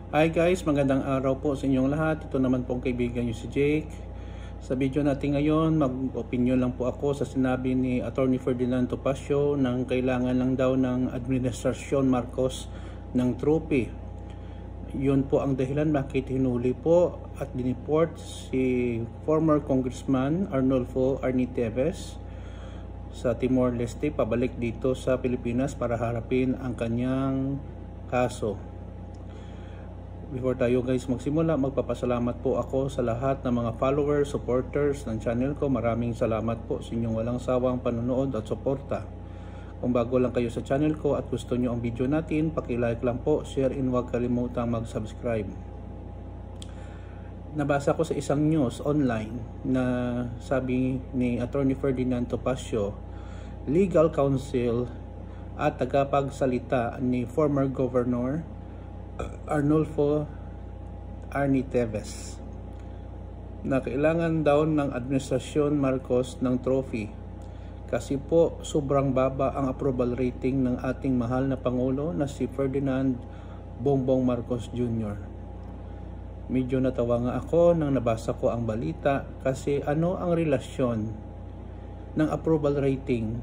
Hi guys, magandang araw po sa inyong lahat. Ito naman pong kaibigan nyo si Jake. Sa video natin ngayon, mag-opinion lang po ako sa sinabi ni Attorney Ferdinand Topacio nang kailangan lang daw ng Administrasyon Marcos ng trophy. Yun po ang dahilan bakit hinuli po at dineport si former Congressman Arnulfo Arnie-Teves sa Timor-Leste pabalik dito sa Pilipinas para harapin ang kanyang kaso. Before tayo guys magsimula, magpapasalamat po ako sa lahat ng mga followers, supporters ng channel ko. Maraming salamat po sa inyong walang sawang panonood at suporta. Kung bago lang kayo sa channel ko at gusto nyo ang video natin, paki-like lang po, share, and huwag kalimutang mag-subscribe. Nabasa ko sa isang news online na sabi ni Attorney Ferdinand Topacio, legal counsel at tagapagsalita ni former Governor Arnulfo Arnie-Teves na kailangan daw ng Administrasyon Marcos ng trophy kasi po sobrang baba ang approval rating ng ating mahal na Pangulo na si Ferdinand Bongbong Marcos Jr. Medyo natawa nga ako nang nabasa ko ang balita kasi ano ang relasyon ng approval rating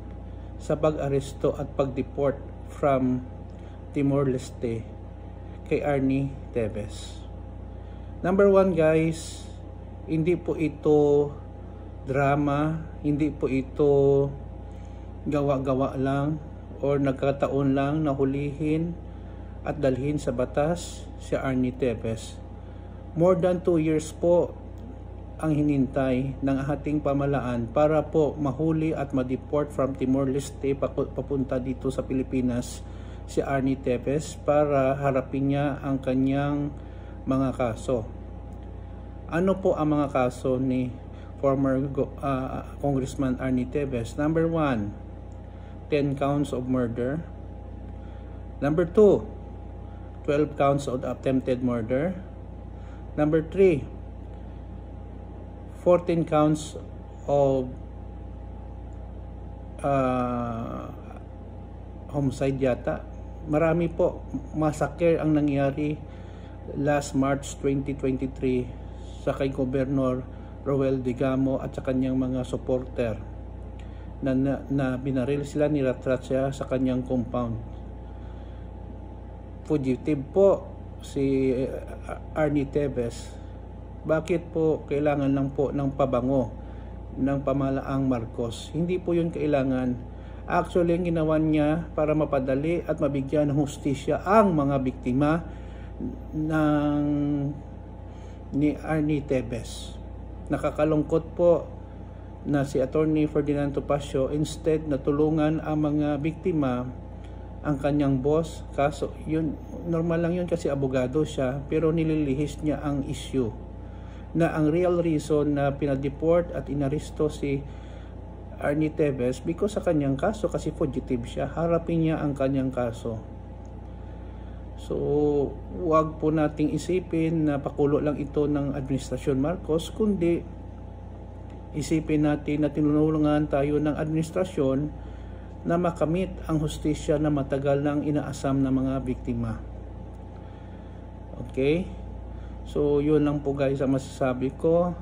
sa pag-aresto at pag-deport from Timor-Leste kay Arnie-Teves. Number one guys, hindi po ito drama, hindi po ito gawa-gawa lang or nagkataon lang na hulihin at dalhin sa batas si Arnie-Teves. More than 2 years po ang hinintay ng ating pamalaan para po mahuli at ma-deport from Timor-Leste papunta dito sa Pilipinas si Arnie-Teves para harapin niya ang kanyang mga kaso. Ano po ang mga kaso ni former Congressman Arnie-Teves? Number 1, 10 counts of murder. Number 2, 12 counts of attempted murder. Number 3, 14 counts of homicide yata. Marami po massacre ang nangyari last March 2023 sa kay Gobernador Roel Digamo at sa kanyang mga supporter na binaril sila, niratrat siya sa kanyang compound. Fugitive po si Arnie-Teves. Bakit po kailangan lang po ng pabango ng pamalaang Marcos? Hindi po yun kailangan. Actually, ang ginawa niya para mapadali at mabigyan ng hustisya ang mga biktima ni Arnie-Teves. Nakakalungkot po na si Attorney Ferdinand Topacio instead na tulungan ang mga biktima, ang kanyang boss. Kaso yun, normal lang yun kasi abogado siya, pero nililihis niya ang issue na ang real reason na pinadeport at inaresto si Arnie-Teves because sa kanyang kaso, kasi fugitive siya, harapin niya ang kanyang kaso. So wag po nating isipin na pakulo lang ito ng Administrasyon Marcos, kundi isipin natin na tinulungan tayo ng administrasyon na makamit ang hustisya na matagal nang inaasam ng mga biktima. Okay, so yun lang po guys ang masasabi ko.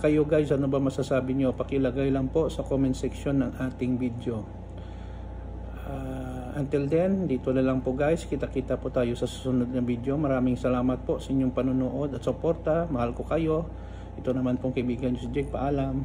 Kayo guys, ano ba masasabi nyo? Pakilagay lang po sa comment section ng ating video. Until then, dito na lang po guys. Kita-kita po tayo sa susunod na video. Maraming salamat po sa inyong panonood at suporta. Mahal ko kayo. Ito naman pong kaibigan nyo si Jake. Paalam.